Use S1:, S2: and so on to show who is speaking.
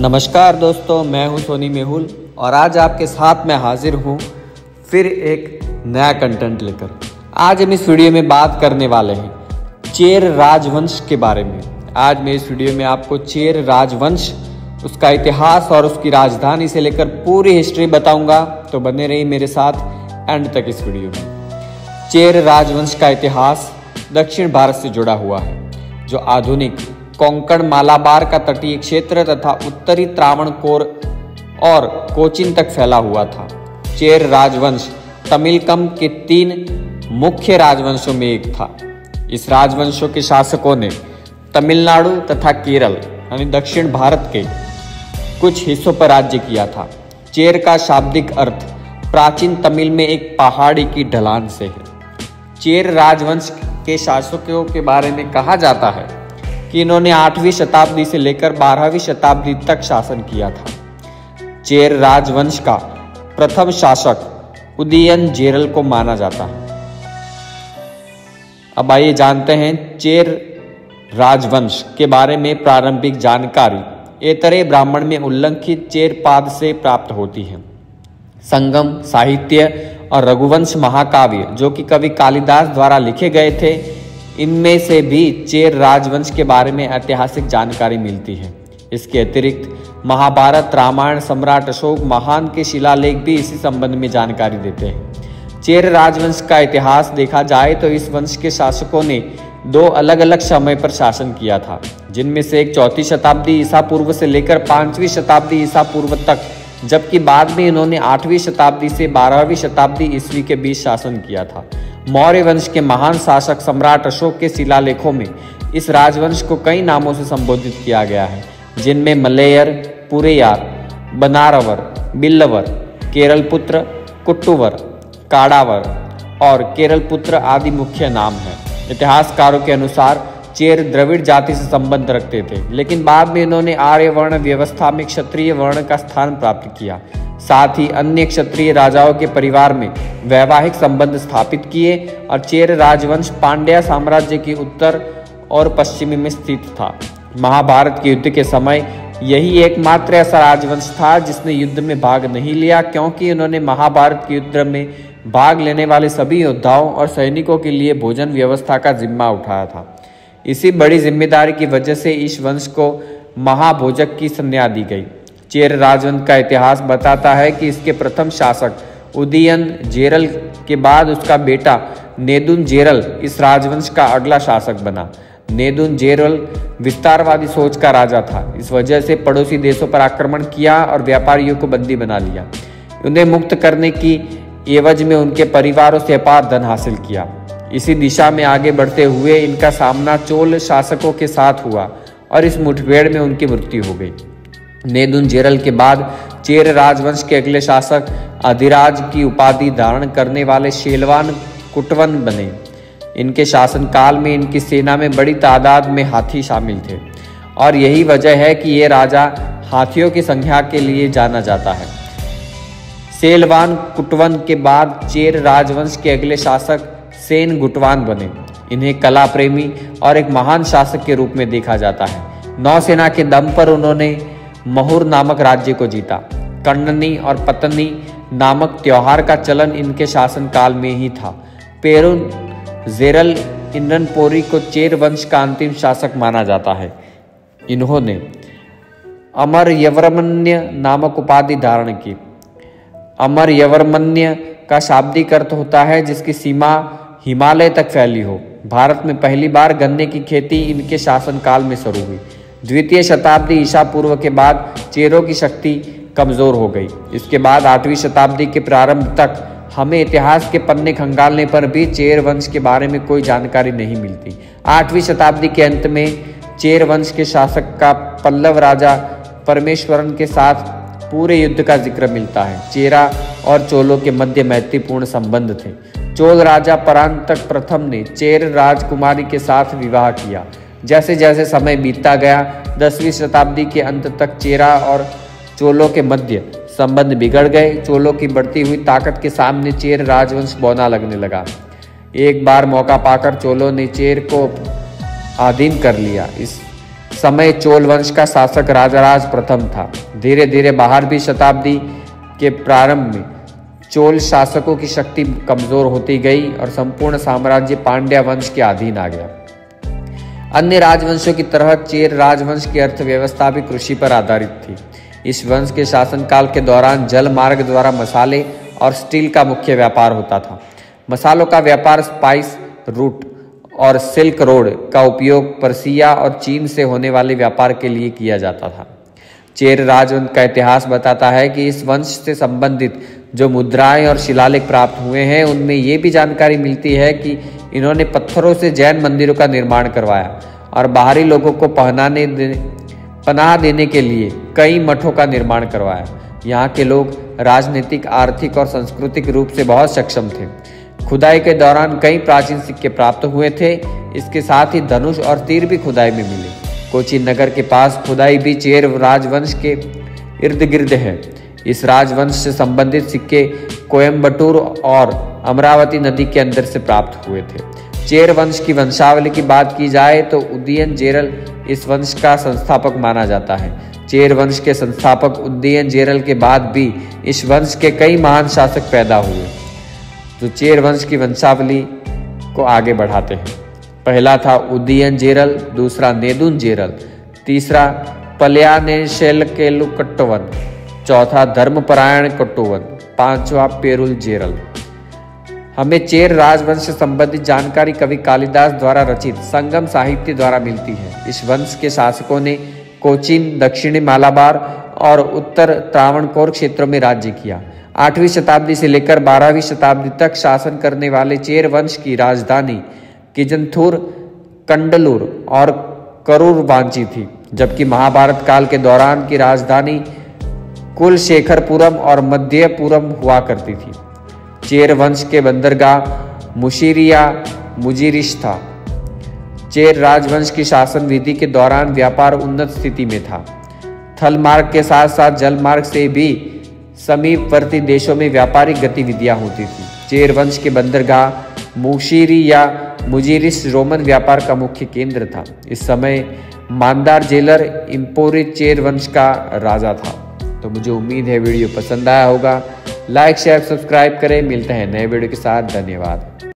S1: नमस्कार दोस्तों, मैं हूं सोनी मेहुल और आज आपके साथ मैं हाजिर हूं फिर एक नया कंटेंट लेकर। आज हम इस वीडियो में बात करने वाले हैं चेर राजवंश के बारे में। आज मैं इस वीडियो में आपको चेर राजवंश, उसका इतिहास और उसकी राजधानी से लेकर पूरी हिस्ट्री बताऊंगा, तो बने रहिए मेरे साथ एंड तक इस वीडियो में। चेर राजवंश का इतिहास दक्षिण भारत से जुड़ा हुआ है, जो आधुनिक कोंकण मालाबार का तटीय क्षेत्र तथा उत्तरी त्रावणकोर और कोचीन तक फैला हुआ था। चेर राजवंश तमिलकम के 3 मुख्य राजवंशों में एक था। इस राजवंशों के शासकों ने तमिलनाडु तथा केरल यानी दक्षिण भारत के कुछ हिस्सों पर राज्य किया था। चेर का शाब्दिक अर्थ प्राचीन तमिल में एक पहाड़ी की ढलान से है। चेर राजवंश के शासकों के बारे में कहा जाता है कि इन्होंने 8वीं शताब्दी से लेकर 12वीं शताब्दी तक शासन किया था। चेर राजवंश का प्रथम शासक उदयनजेरल को माना जाता है। अब आइए जानते हैं चेर राजवंश के बारे में प्रारंभिक जानकारी ऐतरेय ब्राह्मण में उल्लिखित चेर पाद से प्राप्त होती है। संगम साहित्य और रघुवंश महाकाव्य, जो कि कवि कालिदास द्वारा लिखे गए थे, इनमें से भी चेर राजवंश के बारे में ऐतिहासिक जानकारी मिलती है। इसके अतिरिक्त महाभारत, रामायण, सम्राट अशोक महान के शिलालेख भी इसी संबंध में जानकारी देते हैं। चेर राजवंश का इतिहास देखा जाए तो इस वंश के शासकों ने 2 अलग अलग समय पर शासन किया था, जिनमें से एक 4वीं शताब्दी ईसा पूर्व से लेकर 5वीं शताब्दी ईसा पूर्व तक, जबकि बाद में इन्होंने 8वीं शताब्दी से 12वीं शताब्दी ईस्वी के बीच शासन किया था। मौर्य वंश के महान शासक सम्राट अशोक के शिलालेखों में इस राजवंश को कई नामों से संबोधित किया गया है, जिनमें मलैयर, पुरेयार, बनारवर, बिल्लवर, केरलपुत्र, कुट्टुवर, काड़ावर और केरलपुत्र आदि मुख्य नाम हैं। इतिहासकारों के अनुसार चेर द्रविड़ जाति से संबंध रखते थे, लेकिन बाद में इन्होंने आर्य वर्ण व्यवस्था में क्षत्रिय वर्ण का स्थान प्राप्त किया। साथ ही अन्य क्षत्रिय राजाओं के परिवार में वैवाहिक संबंध स्थापित किए और चेर राजवंश पांड्या साम्राज्य के उत्तर और पश्चिमी में स्थित था। महाभारत के युद्ध के समय यही एकमात्र ऐसा राजवंश था जिसने युद्ध में भाग नहीं लिया, क्योंकि इन्होंने महाभारत के युद्ध में भाग लेने वाले सभी योद्धाओं और सैनिकों के लिए भोजन व्यवस्था का जिम्मा उठाया था। इसी बड़ी जिम्मेदारी की वजह से इस वंश को महाभोजक की संज्ञा दी गई। चेर राजवंश का इतिहास बताता है कि इसके प्रथम शासक उदयनजेरल के बाद उसका बेटा नेदुनजेरल इस राजवंश का अगला शासक बना। नेदुनजेरल विस्तारवादी सोच का राजा था। इस वजह से पड़ोसी देशों पर आक्रमण किया और व्यापारियों को बंदी बना लिया। उन्हें मुक्त करने की एवज में उनके परिवारों से अपार धन हासिल किया। इसी दिशा में आगे बढ़ते हुए इनका सामना चोल शासकों के साथ हुआ और इस मुठभेड़ में उनकी मृत्यु हो गई। नेदुनजेरल के बाद चेर राजवंश के अगले शासक अधिराज की उपाधि धारण करने वाले शेलवान कुटवन बने। इनके शासनकाल में इनकी सेना में बड़ी तादाद में हाथी शामिल थे और यही वजह है कि ये राजा हाथियों की संख्या के लिए जाना जाता है। शेलवान कुटवन के बाद चेर राजवंश के अगले शासक सेन गुटवान बने। इन्हें कला प्रेमी और एक महान शासक के रूप में देखा जाता है। नौसेना के दम पर उन्होंने महुर नामक राज्य को जीता। कन्ननी और पत्तनी नामक त्योहार का चलन इनके शासनकाल में ही था। पेरुजेरल इन्ननपोरी को चेर वंश का अंतिम शासक माना जाता है। इन्होंने अमरयवर्मन्य नामक उपाधि धारण की। अमरयवर्मन्य का शाब्दिक अर्थ होता है जिसकी सीमा हिमालय तक फैली हो। भारत में पहली बार गन्ने की खेती इनके शासनकाल में शुरू हुई। 2वीं शताब्दी ईसा पूर्व के बाद चेरों की शक्ति कमजोर हो गई। इसके बाद 8वीं शताब्दी के प्रारंभ तक हमें इतिहास के पन्ने खंगालने पर भी चेर वंश के बारे में कोई जानकारी नहीं मिलती। 8वीं शताब्दी के अंत में चेर वंश के शासक का पल्लव राजा परमेश्वरन के साथ पूरे युद्ध का जिक्र मिलता है। चेरा और चोलों के मध्य मैत्रीपूर्ण संबंध थे। चोल राजा परांतक प्रथम ने चेर राजकुमारी के साथ विवाह किया। जैसे जैसे समय बीतता गया 10वीं शताब्दी के अंत तक चेरा और चोलों के मध्य संबंध बिगड़ गए। चोलों की बढ़ती हुई ताकत के सामने चेर राजवंश बौना लगने लगा। एक बार मौका पाकर चोलों ने चेर को अधीन कर लिया। इस समय चोल वंश का शासक राजराज प्रथम था। धीरे धीरे 12वीं शताब्दी के प्रारंभ में चोल शासकों की शक्ति कमजोर होती गई और संपूर्ण साम्राज्य पांड्या वंश के अधीन आ गया। अन्य राजवंशों की तरह चेर राजवंश की अर्थव्यवस्था भी कृषि पर आधारित थी। इस वंश के शासनकाल के दौरान जल मार्ग द्वारा मसाले और स्टील का मुख्य व्यापार होता था। मसालों का व्यापार स्पाइस रूट और सिल्क रोड का उपयोग पर्सिया और चीन से होने वाले व्यापार के लिए किया जाता था। चेर राजवंश का इतिहास बताता है कि इस वंश से संबंधित जो मुद्राएं और शिलालेख प्राप्त हुए हैं उनमें ये भी जानकारी मिलती है कि इन्होंने पत्थरों से जैन मंदिरों का निर्माण करवाया और बाहरी लोगों को पनाह देने के लिए कई मठों का निर्माण करवाया। यहाँ के लोग राजनीतिक, आर्थिक और सांस्कृतिक रूप से बहुत सक्षम थे। खुदाई के दौरान कई प्राचीन सिक्के प्राप्त हुए थे। इसके साथ ही धनुष और तीर भी खुदाई में मिले। कोचीन नगर के पास खुदाई भी चेर राजवंश के इर्द गिर्द है। इस राजवंश से संबंधित सिक्के कोयम्बटूर और अमरावती नदी के अंदर से प्राप्त हुए थे। चेर वंश की वंशावली की बात की जाए तो उदयन जेरल इस वंश का संस्थापक माना जाता है। चेर वंश के संस्थापक उदयन जेरल के बाद भी इस वंश के कई महान शासक पैदा हुए जो चेर वंश की वंशावली को आगे बढ़ाते हैं। पहला था उदयन जेरल, दूसरा नेदुन जेरल, तीसरा पल्यानेशेलकेलु कट्टवन, चौथा धर्मपरायण कट्टुवन, पांचवा पेरुल जेरल। हमें चेर राजवंश से संबंधित जानकारी कवि कालिदास द्वारा रचित संगम साहित्य द्वारा मिलती है। इस वंश के शासकों ने कोचीन, दक्षिणी मालाबार और उत्तर त्रावणकोर क्षेत्रों में राज्य किया। 8वीं शताब्दी से लेकर 12वीं शताब्दी तक शासन करने वाले चेर वंश की राजधानी किजंथुर, कंडलूर और करूर वांची थी, जबकि महाभारत काल के दौरान की राजधानी कुलशेखरपुरम और मध्यपुरम हुआ करती थी। चेर वंश के बंदरगाह मुशीरिया मुजीरिश था। चेर राजवंश की शासन विधि के दौरान व्यापार उन्नत स्थिति में था। थल मार्ग के साथ साथ जल मार्ग से भी समीपवर्ती देशों में व्यापारिक गतिविधियां होती थी। चेर वंश के बंदरगाह मुशीरिया मुजीरिश रोमन व्यापार का मुख्य केंद्र था। इस समय मानदार जेलर इम्पोरी चेर वंश का राजा था। तो मुझे उम्मीद है वीडियो पसंद आया होगा। लाइक, शेयर, सब्सक्राइब करें। मिलते हैं नए वीडियो के साथ। धन्यवाद।